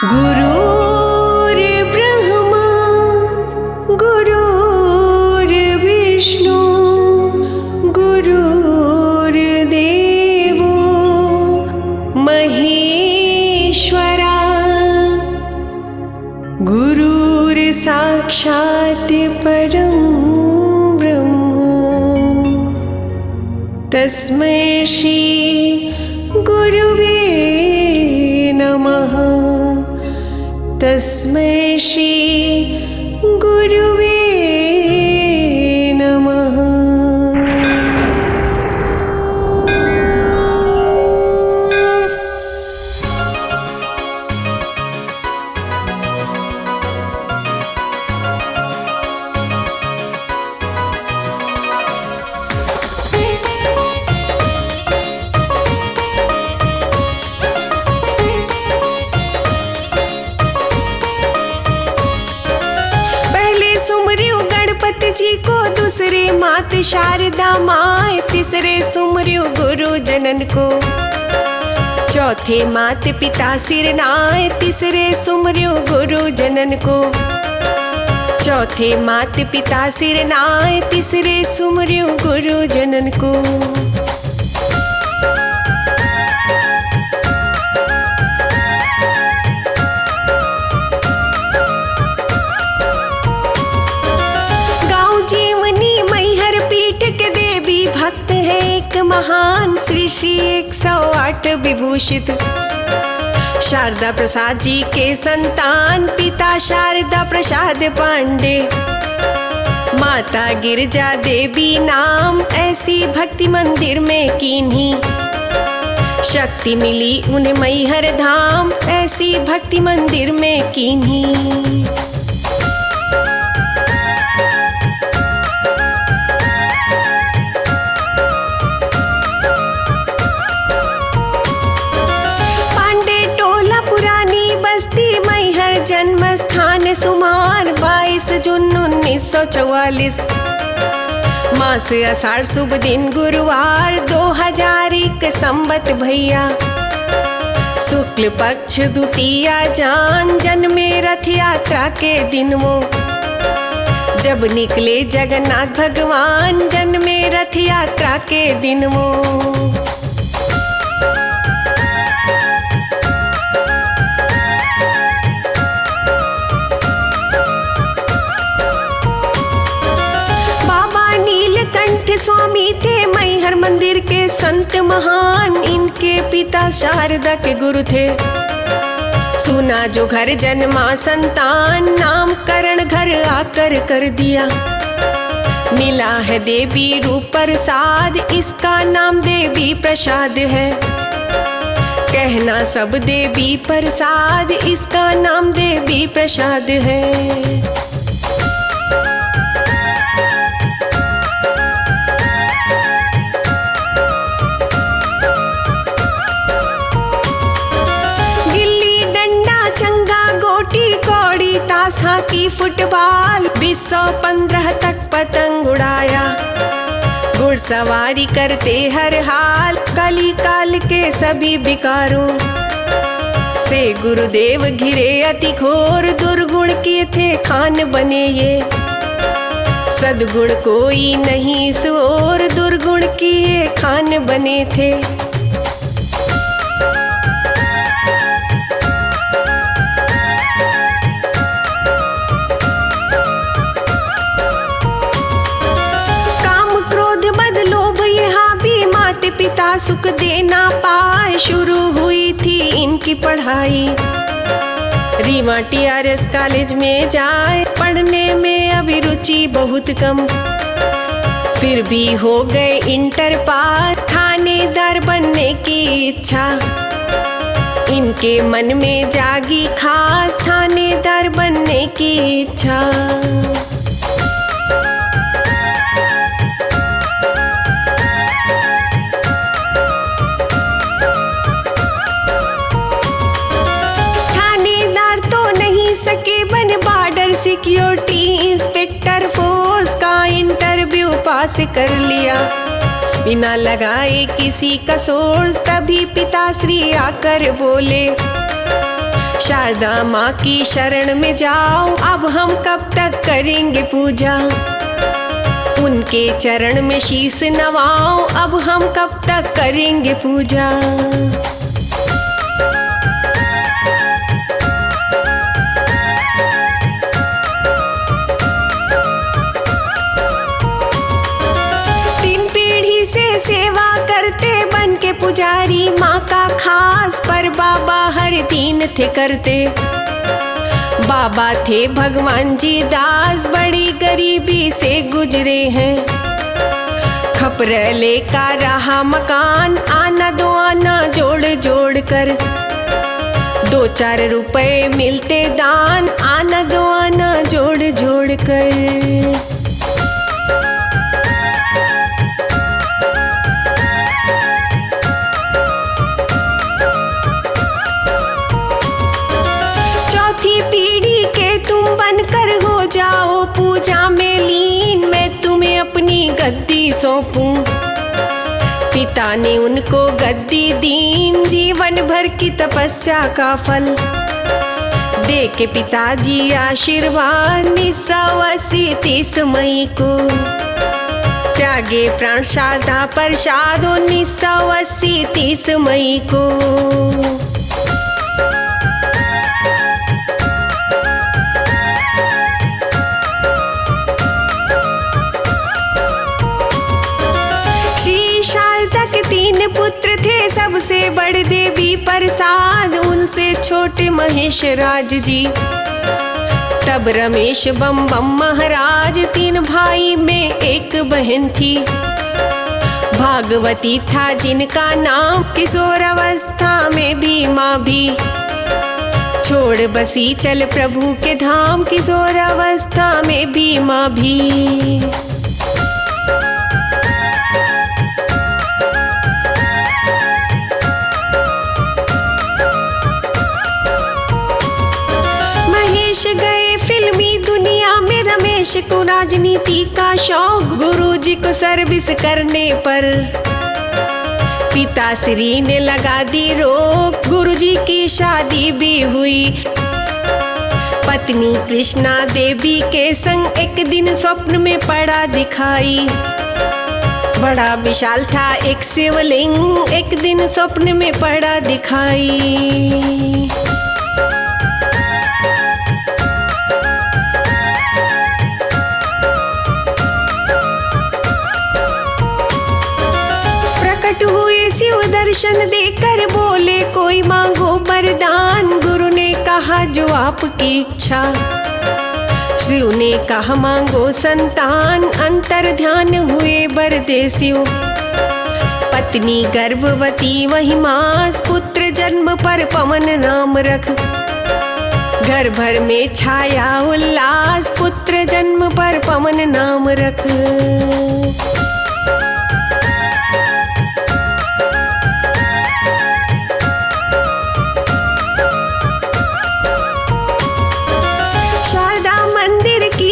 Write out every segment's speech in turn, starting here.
गुरुर्ब्रह्मा गुरुर्विष्णु गुरुर्देवो महेश्वरा गुरुर्साक्षात् परं ब्रह्म तस्मै श्री गुरुवे नमः। तस्मै श्री गुरुवे नमः। सुमरियो गणपति जी को, दूसरे मात शारदा माए, तीसरे सुमरियो गुरु जनन को, चौथे मात पिता सिरनाए, तीसरे सुमरियो गुरु जनन को, चौथे मात पिता सिरनाए, तीसरे सुमरियो गुरु जनन को। भक्त है एक महान, श्री श्री 108 विभूषित, शारदा प्रसाद जी के संतान, पिता शारदा प्रसाद पांडे, माता गिरजा देवी नाम, ऐसी भक्ति मंदिर में कीन्ही शक्ति मिली उन्हें मैहर धाम, ऐसी भक्ति मंदिर में कीन्ही। जन्म स्थान सुमार 22 जून 1944, मास आषाढ़ शुभ दिन गुरुवार, 2001 संवत भैया, शुक्ल पक्ष द्वितीया जान, जन्मे रथ यात्रा के दिन वो, जब निकले जगन्नाथ भगवान, जन्मे रथ यात्रा के दिन वो। स्वामी थे मैहर मंदिर के संत महान, इनके पिता शारदा के गुरु थे, सुना जो घर जन्मा संतान, नामकरण घर आकर कर दिया, मिला है देवी रूप प्रसाद, इसका नाम देवी प्रसाद है, कहना सब देवी प्रसाद, इसका नाम देवी प्रसाद है। ताशा की फुटबॉल 215 तक पतंग उड़ाया, घुड़सवारी करते हर हाल, कली काल के सभी विकारों से गुरुदेव घिरे अति घोर, दुर्गुण किए थे खान बने ये, सद्गुण कोई नहीं सोर, दुर्गुण किए खान बने थे। पिता सुख देना पाए, शुरू हुई थी इनकी पढ़ाई, रीवा TRS कॉलेज में जाए, पढ़ने में अभी रुचि बहुत कम, फिर भी हो गए इंटर पास, थानेदार बनने की इच्छा इनके मन में जागी खास, थानेदार बनने की इच्छा। सिक्योरिटी इंस्पेक्टर फोर्स का इंटरव्यू पास कर लिया, बिना लगाए किसी का सोर्स, तभी पिताश्री आकर बोले, शारदा माँ की शरण में जाओ, अब हम कब तक करेंगे पूजा। उनके चरण में शीश नवाओ, अब हम कब तक करेंगे पूजा। सेवा करते बन के पुजारी माँ का खास, पर बाबा हर दिन थे करते। बाबा थे भगवान जी दास, बड़ी गरीबी से गुजरे हैं। खपरेले का रहा मकान, आना दो आना जोड़ जोड़ कर। 2-4 रुपए मिलते दान, आना दो आना जोड़ जोड़ कर। पीढ़ी के तुम बनकर हो जाओ पूजा में लीन, मैं तुम्हें अपनी गद्दी सौंपूं। पिता ने उनको गद्दी दीन, जीवन भर की तपस्या का फल दे के पिताजी आशीर्वाद। 1980 30 मई को त्यागे प्राण शारदा प्रसाद, 1980 30 मई को। शारदा के 3 पुत्र थे, सबसे बड़े देवी प्रसाद, उनसे छोटे महेश राज जी। तब रमेश बम बम महाराज, 3 भाई में 1 बहन थी। भागवती था जिनका नाम, किशोर अवस्था में भी माँ भी छोड़ बसी चल प्रभु के धाम, किशोर अवस्था में भी माँ भी। गए फिल्मी दुनिया में, रमेश को राजनीति का शौक, गुरुजी को सर्विस करने पर पिताश्री ने लगा दी रोक। गुरुजी की शादी भी हुई पत्नी कृष्णा देवी के संग, एक दिन स्वप्न में पड़ा दिखाई। बड़ा विशाल था एक शिवलिंग, एक दिन स्वप्न में पड़ा दिखाई। हुए शिव दर्शन देकर, बोले कोई मांगो वरदान। गुरु ने कहा जो आपकी इच्छा, शिव ने कहा मांगो संतान। अंतर ध्यान हुए वर दे शिव, पत्नी गर्भवती वही मास। पुत्र जन्म पर पवन नाम रख, घर भर में छाया उल्लास। पुत्र जन्म पर पवन नाम रख।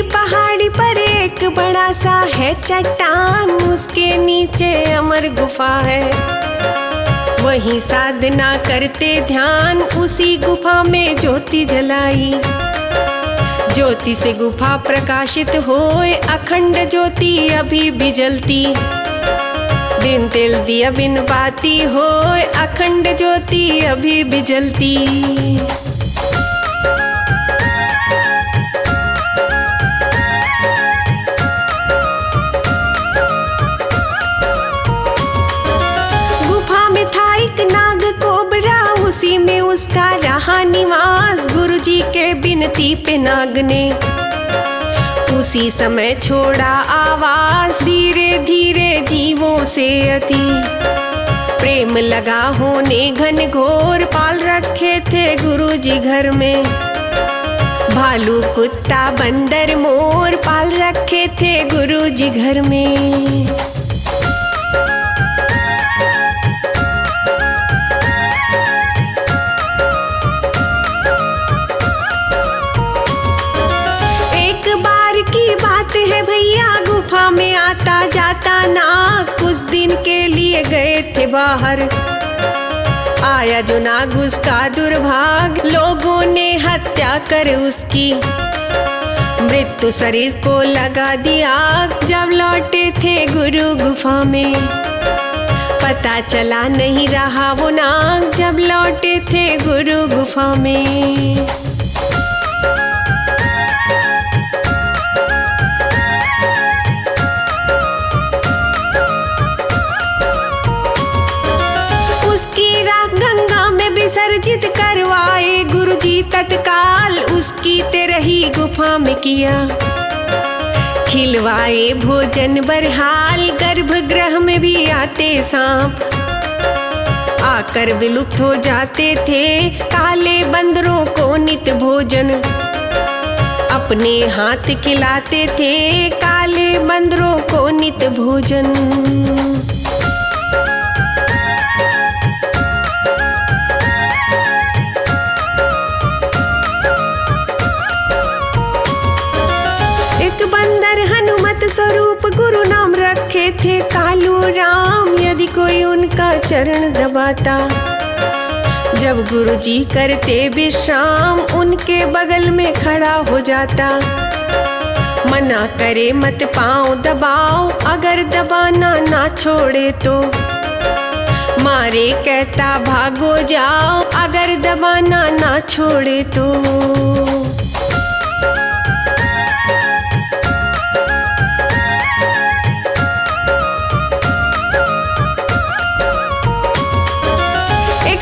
पहाड़ी पर एक बड़ा सा है चट्टान, उसके नीचे अमर गुफा है। वहीं साधना करते ध्यान, उसी गुफा में ज्योति जलाई। ज्योति से गुफा प्रकाशित होए, अखंड ज्योति अभी भी जलती। बिन तेल दिया बिन बाती होए, अखंड ज्योति अभी भी जलती। नाग कोबरा, उसी में उसका रहा निवास। गुरुजी के बिनती पे नाग ने उसी समय छोड़ा आवाज। धीरे धीरे जीवों से अति प्रेम लगा होने घन घोर। पाल रखे थे गुरुजी घर में भालू कुत्ता बंदर मोर। पाल रखे थे गुरुजी घर में। गुफा में आता जाता नाग, कुछ दिन के लिए गए थे बाहर। आया जो नाग उसका दुर्भाग, लोगों ने हत्या कर उसकी, मृत्यु शरीर को लगा दिया। जब लौटे थे गुरु गुफा में, पता चला नहीं रहा वो नाग, जब लौटे थे गुरु गुफा में। उसकी राख गंगा में विसर्जित करवाए गुरुजी तत्काल, उसकी तेरही गुफा में किया खिलवाए भोजन बरहाल। गर्भगृह में भी आते सांप, आकर विलुप्त हो जाते थे काले बंदरों को नित भोजन, अपने हाथ खिलाते थे काले बंदरों को नित भोजन। बंदर हनुमत स्वरूप गुरु नाम रखे थे कालू राम, यदि कोई उनका चरण दबाता, जब गुरुजी करते विश्राम, उनके बगल में खड़ा हो जाता। मना करे मत पाँव दबाओ, अगर दबाना ना छोड़े तो, मारे कहता भागो जाओ, अगर दबाना ना छोड़े तो।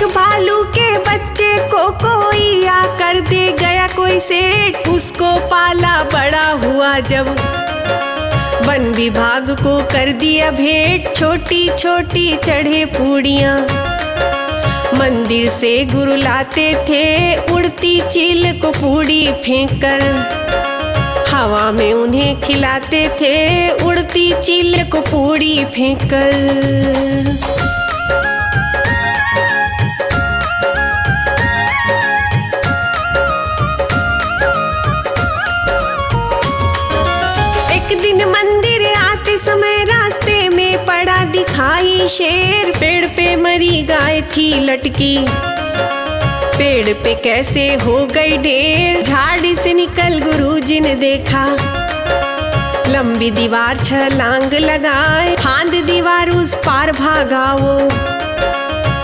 भालू के बच्चे को कोई आकर दे गया कोई सेठ, उसको पाला बड़ा हुआ जब, वन विभाग को कर दिया भेंट, छोटी छोटी चढ़े पूड़ियाँ, मंदिर से गुरु लाते थे उड़ती चील को पूड़ी फेंक कर, हवा में उन्हें खिलाते थे उड़ती चील को पूड़ी फेंक कर। मंदिर आते समय रास्ते में पड़ा दिखाई शेर, पेड़ पे मरी गाय थी लटकी, पेड़ पे कैसे हो गई ढेर, झाड़ी से निकल गुरुजी ने देखा, लंबी दीवार छलांग लगाए, फांद दीवार उस पार भागा वो,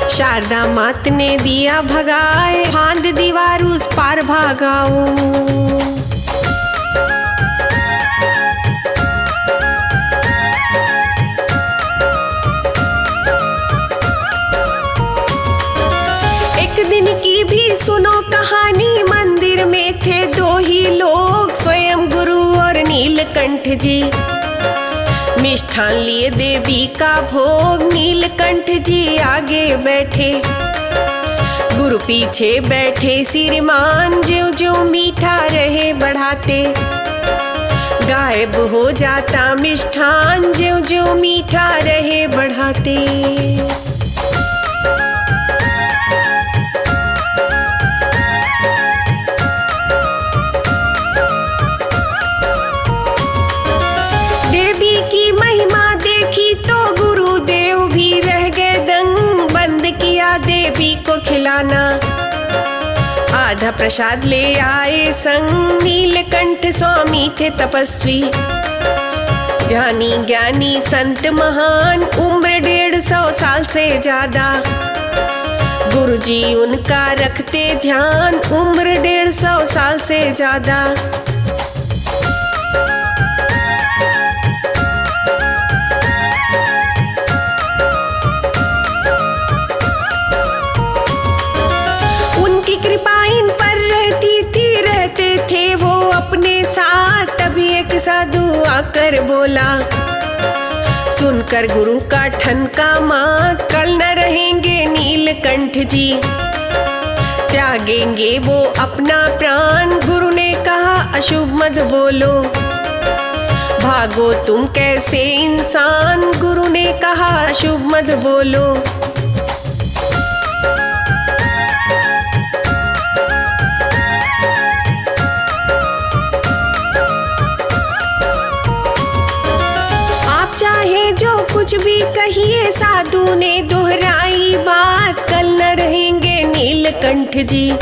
शारदा मात ने दिया भगाए, फांद दीवार उस पार भागा वो। दिन की भी सुनो कहानी, मंदिर में थे दो ही लोग, स्वयं गुरु और नीलकंठ जी, मिष्ठान लिए देवी का भोग, नीलकंठ जी आगे बैठे, गुरु पीछे बैठे श्रीमान, ज्यों ज्यों मीठा रहे बढ़ाते, गायब हो जाता मिष्ठान, ज्यों ज्यों मीठा रहे बढ़ाते। की महिमा देखी तो गुरुदेव भी रह गए दंग, बंद किया देवी को खिलाना, आधा प्रसाद ले आए संग, नीलकंठ स्वामी थे तपस्वी, ज्ञानी ज्ञानी संत महान, उम्र 150 साल से ज्यादा, गुरुजी उनका रखते ध्यान, उम्र 150 साल से ज्यादा। कृपा इन पर रहती थी, रहते थे वो अपने साथ, तभी एक साधु आकर बोला, सुनकर गुरु का ठनका मात, कल न रहेंगे नीलकंठ जी, त्यागेंगे वो अपना प्राण, गुरु ने कहा अशुभ मत बोलो, भागो तुम कैसे इंसान, गुरु ने कहा अशुभ मत बोलो। चाहे जो कुछ भी कहिए, साधु ने दोहराई बात, कल न रहे नीलकंठ जी।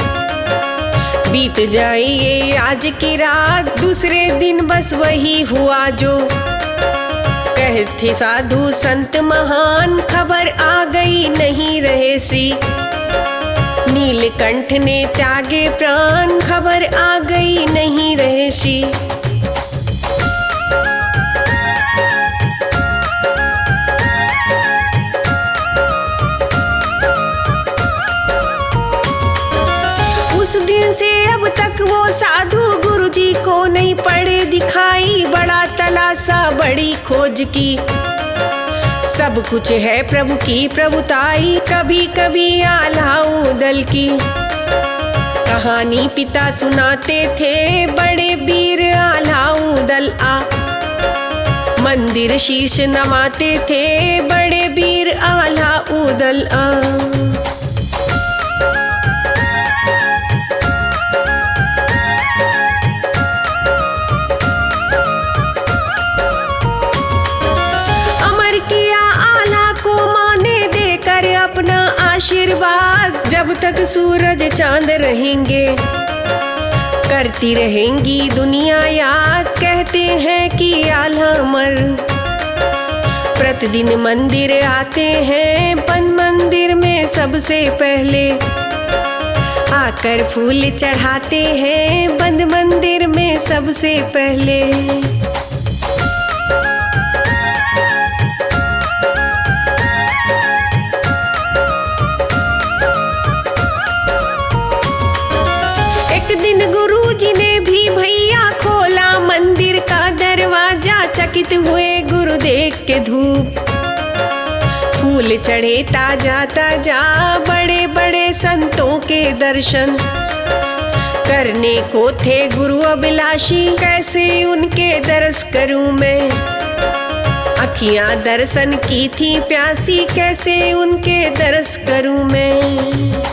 बीत जाए ये आज की रात, दूसरे दिन बस वही हुआ जो कहते साधु संत महान, खबर आ गई नहीं रहे श्री। नीलकंठ ने त्यागे प्राण, खबर आ गई नहीं रहे श्री। उस दिन से अब तक वो साधु गुरु जी को नहीं पड़े दिखाई। बड़ा तलाशा बड़ी खोज की, सब कुछ है प्रभु की प्रभुताई। कभी कभी आल्हाऊ दल की कहानी पिता सुनाते थे, बड़े वीर आल्हाऊ दल आ। मंदिर शीश नवाते थे, बड़े वीर आल्हाऊ दल आ। अपना आशीर्वाद, जब तक सूरज चांद रहेंगे करती रहेंगी दुनिया याद। कहते हैं कि आल्हा अमर, प्रतिदिन मंदिर आते हैं। बन मंदिर में सबसे पहले आकर फूल चढ़ाते हैं, बंद मंदिर में सबसे पहले। गुरुजी ने भी भैया खोला मंदिर का दरवाजा, चकित हुए गुरु देख के धूप। फूल चढ़े ताजा ताजा, बड़े बड़े संतों के दर्शन करने को थे गुरु अभिलाषी। कैसे उनके दर्श करूं मैं, अखियां दर्शन की थी प्यासी। कैसे उनके दर्श करूं मैं।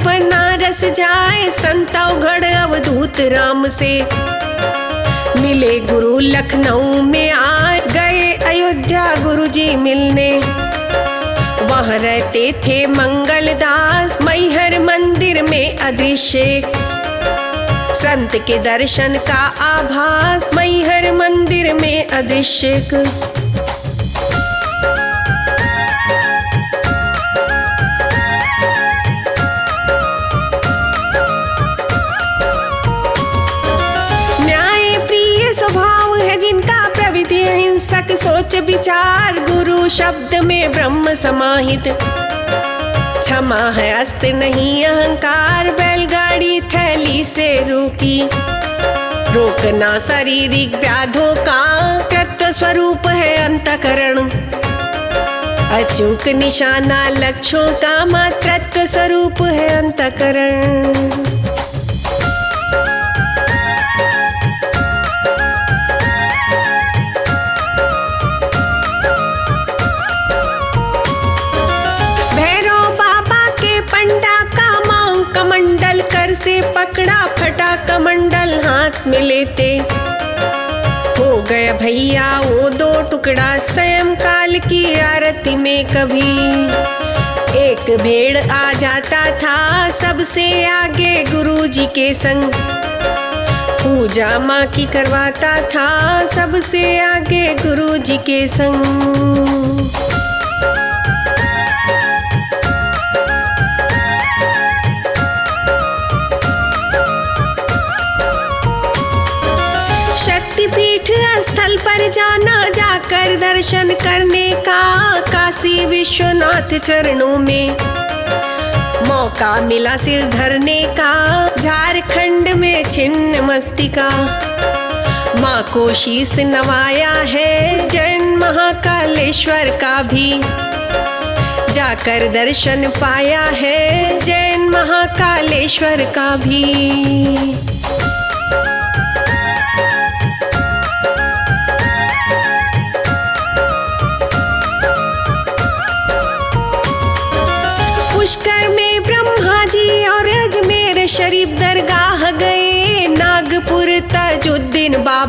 बनारस जाए संतवगढ़ अवधूत राम से मिले गुरु। लखनऊ में आ गए अयोध्या गुरुजी मिलने, वहाँ रहते थे मंगलदास। मैहर मंदिर में अदृश्य संत के दर्शन का आभास, मैहर मंदिर में अदृश्य। हिंसक सोच विचार, गुरु शब्द में ब्रह्म समाहित। क्षमा है अस्त नहीं अहंकार, बैलगाड़ी थैली से रोकी। रोकना शारीरिक व्याधों का, तत्व स्वरूप है अंतःकरण। अचूक निशाना लक्ष्यों का, मातृत्व स्वरूप है अंतःकरण। से पकड़ा फटा कमंडल हाथ में लेते, हो गया भैया वो दो टुकड़ा। स्वयं काल की आरती में कभी एक भेड़ आ जाता था, सबसे आगे गुरुजी के संग पूजा माँ की करवाता था। सबसे आगे गुरुजी के संग। शक्तिपीठ स्थल पर जाना, जाकर दर्शन करने का। काशी विश्वनाथ चरणों में मौका मिला सिर धरने का। झारखंड में छिन्न मस्तिका, माँ को शीश नवाया है। जैन महाकालेश्वर का भी जाकर दर्शन पाया है। जैन महाकालेश्वर का भी। पुष्कर में ब्रह्मा जी और अजमेर शरीफ दर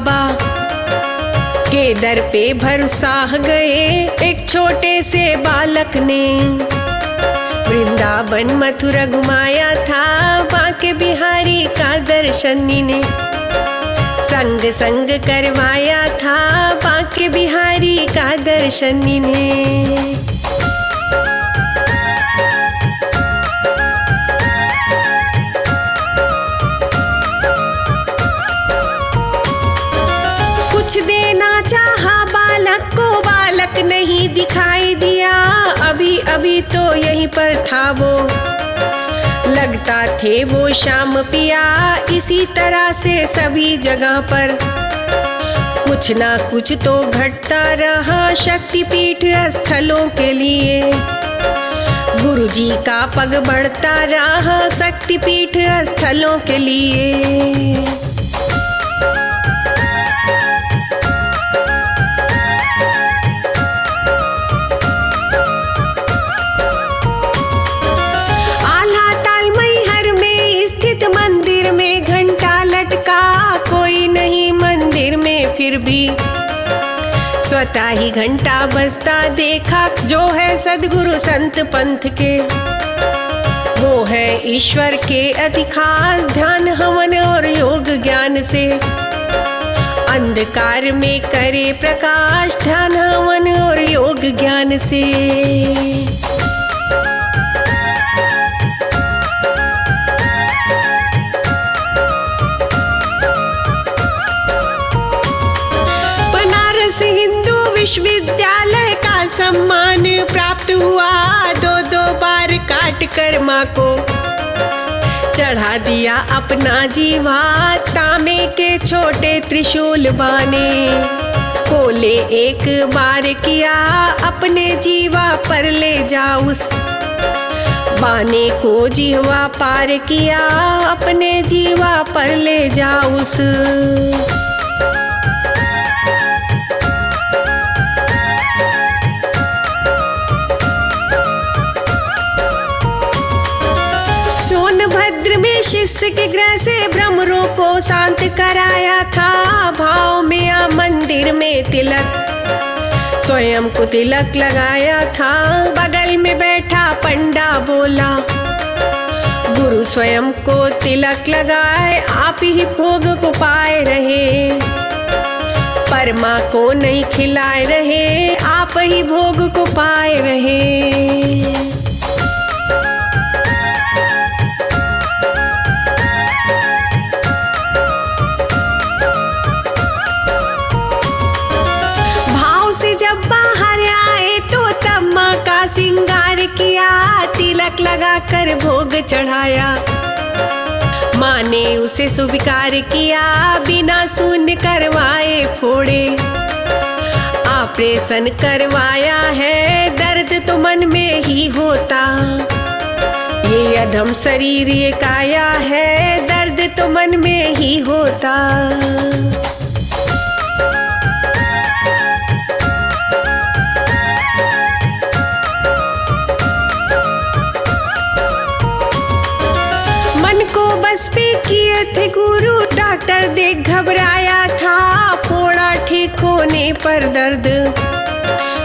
बाबा के दर पे भरोसा गए एक छोटे से बालक ने। वृंदावन मथुरा घुमाया था बांके बिहारी का दर्शन ने। संग संग करवाया था बांके बिहारी का दर्शन ने। कुछ देना चाहा बालक को, बालक नहीं दिखाई दिया। अभी अभी तो यहीं पर था वो, लगता थे वो शाम पिया। इसी तरह से सभी जगह पर कुछ ना कुछ तो घटता रहा शक्तिपीठ स्थलों के लिए। गुरुजी का पग बढ़ता रहा शक्तिपीठ स्थलों के लिए। फिर भी स्वतः ही घंटा बजता देखा, जो है सद्गुरु संत पंथ के। वो है ईश्वर के अति खास, ध्यान हवन और योग ज्ञान से। अंधकार में करे प्रकाश, ध्यान हवन और योग ज्ञान से। विश्वविद्यालय का सम्मान प्राप्त हुआ। दो बार काट कर माँ को चढ़ा दिया अपना जीवा। तांबे के छोटे त्रिशूल बाने कोले एक बार किया, अपने जीवा पर ले जा उस बाने को। जीवा पार किया, अपने जीवा पर ले जा उस। सोनभद्र में शिष्य के गृह से भ्रमरों को शांत कराया था। भाव में आ मंदिर में तिलक स्वयं को तिलक लगाया था। बगल में बैठा पंडा बोला, गुरु स्वयं को तिलक लगाए, आप ही भोग को पाए रहे। परमा को नहीं खिलाए रहे, आप ही भोग को पाए रहे। जब बाहर आए तो तब माँ का सिंगार किया, तिलक लगा कर भोग चढ़ाया। माँ ने उसे स्वीकार किया, बिना शून्य करवाए फोड़े। ऑपरेशन करवाया है, दर्द तो मन में ही होता। ये अधम शरीर ये काया है, दर्द तो मन में ही होता। बस पे किए थे गुरु, डॉक्टर देख घबराया था। फोड़ा ठीक होने पर दर्द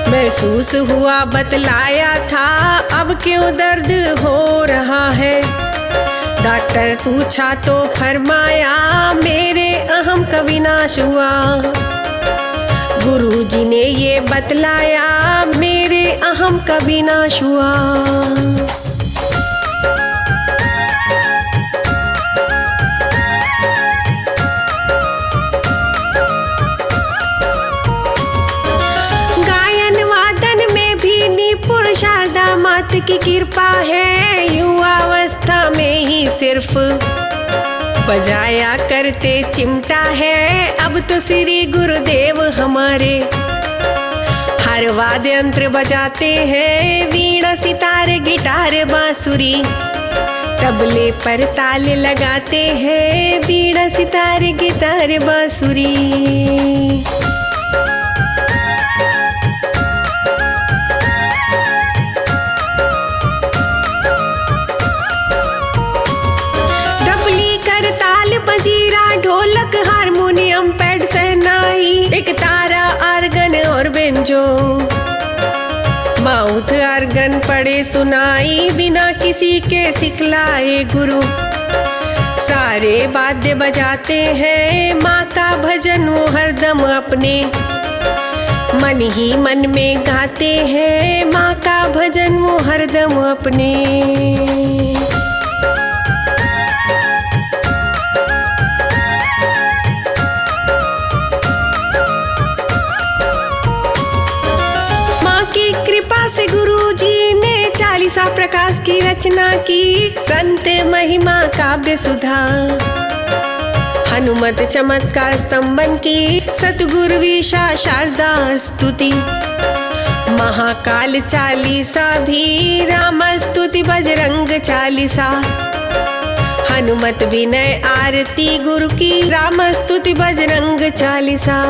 महसूस हुआ, बतलाया था। अब क्यों दर्द हो रहा है? डॉक्टर पूछा तो फरमाया, मेरे अहम का विनाश हुआ। गुरुजी ने ये बतलाया, मेरे अहम का विनाश हुआ। शारदा मात की कृपा है, युवावस्था में ही सिर्फ बजाया करते चिमटा है। अब तो श्री गुरुदेव हमारे हर वाद्य यंत्र बजाते हैं। वीणा सितार गिटार बांसुरी तबले पर ताल लगाते हैं। वीणा सितार गिटार बांसुरी। मजीरा ढोलक हारमोनियम पैड से एक तारा आर्गन और बेंजो। माउथ आर्गन पढ़े सुनाई बिना किसी के सिखलाए गुरु। सारे वाद्य बजाते हैं माँ का भजन वो हरदम अपने। मन ही मन में गाते हैं माँ का भजन वो हरदम अपने। माँ की कृपा से गुरुजी ने 40 प्रकाश की रचना की। संत महिमा काव्य सुधा हनुमत चमत्कार स्तंभन की। सतगुरु विशा शारदा स्तुति महाकाल चालीसा भी। राम स्तुति बजरंग चालीसा हनुमत विनय आरती गुरु की। राम स्तुति बजरंग चालीसा।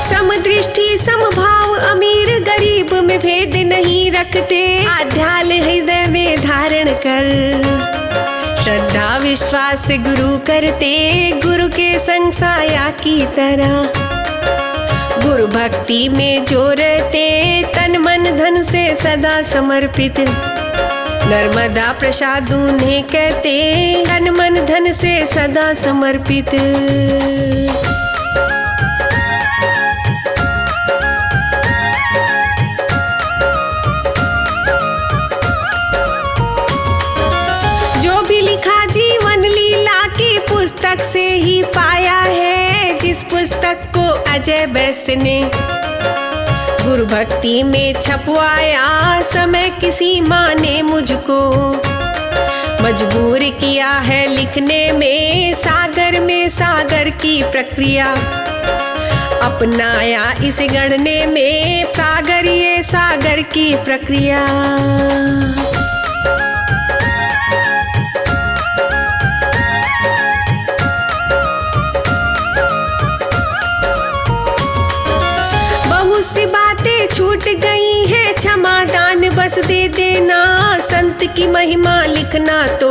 समदृष्टि समभाव अमीर गरीब में भेद नहीं रखते। आध्याल हृदय में धारण कर श्रद्धा विश्वास गुरु करते। गुरु के संग साया की तरह गुरु भक्ति में जो रहते। तन मन धन से सदा समर्पित नर्मदा प्रसाद उन्हें कहते। तन मन धन से सदा समर्पित। लिखा जीवन लीला की पुस्तक से ही पाया है। जिस पुस्तक को अजय बैस ने गुरु भक्ति में छपवाया। समय किसी माँ ने मुझको मजबूर किया है लिखने में। सागर में सागर की प्रक्रिया अपनाया इस गढ़ने में। सागर ये सागर की प्रक्रिया। सी बातें छूट गई है क्षमादान बस दे देना। संत की महिमा लिखना तो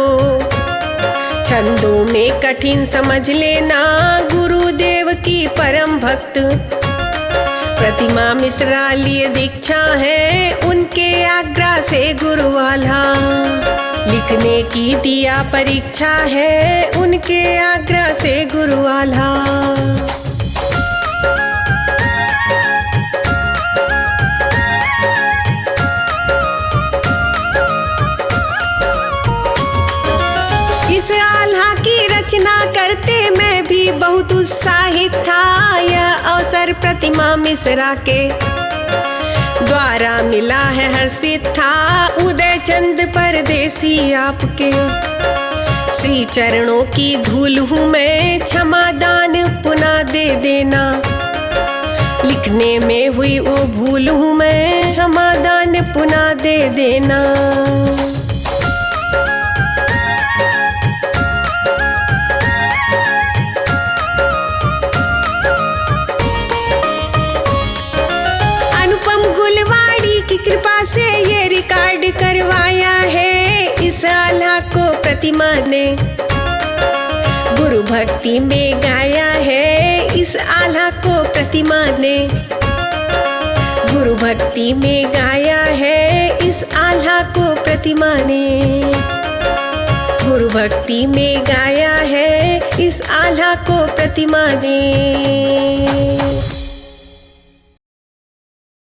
छंदों में कठिन समझ लेना। गुरुदेव की परम भक्त प्रतिमा मिश्रा लिए दीक्षा है। उनके आज्ञा से गुरुवाला लिखने की दिया परीक्षा है। उनके आज्ञा से गुरुवाला। इस आल्हा की रचना करते मैं भी बहुत उत्साहित था। यह अवसर प्रतिमा मिश्रा के द्वारा मिला है हर्षित था। उदय चंद परदेसी आपके श्री चरणों की धूल हूँ मैं। क्षमादान पुनः दे देना लिखने में हुई वो भूल हूँ मैं। क्षमादान पुनः दे देना। की कृपा से ये रिकॉर्ड करवाया है। इस आल्हा को प्रतिमा ने गुरु भक्ति में गाया है। इस आल्हा को प्रतिमा ने गुरु भक्ति में गाया है। इस आल्हा को प्रतिमा ने गुरु भक्ति में गाया है। इस आल्हा को प्रतिमा ने।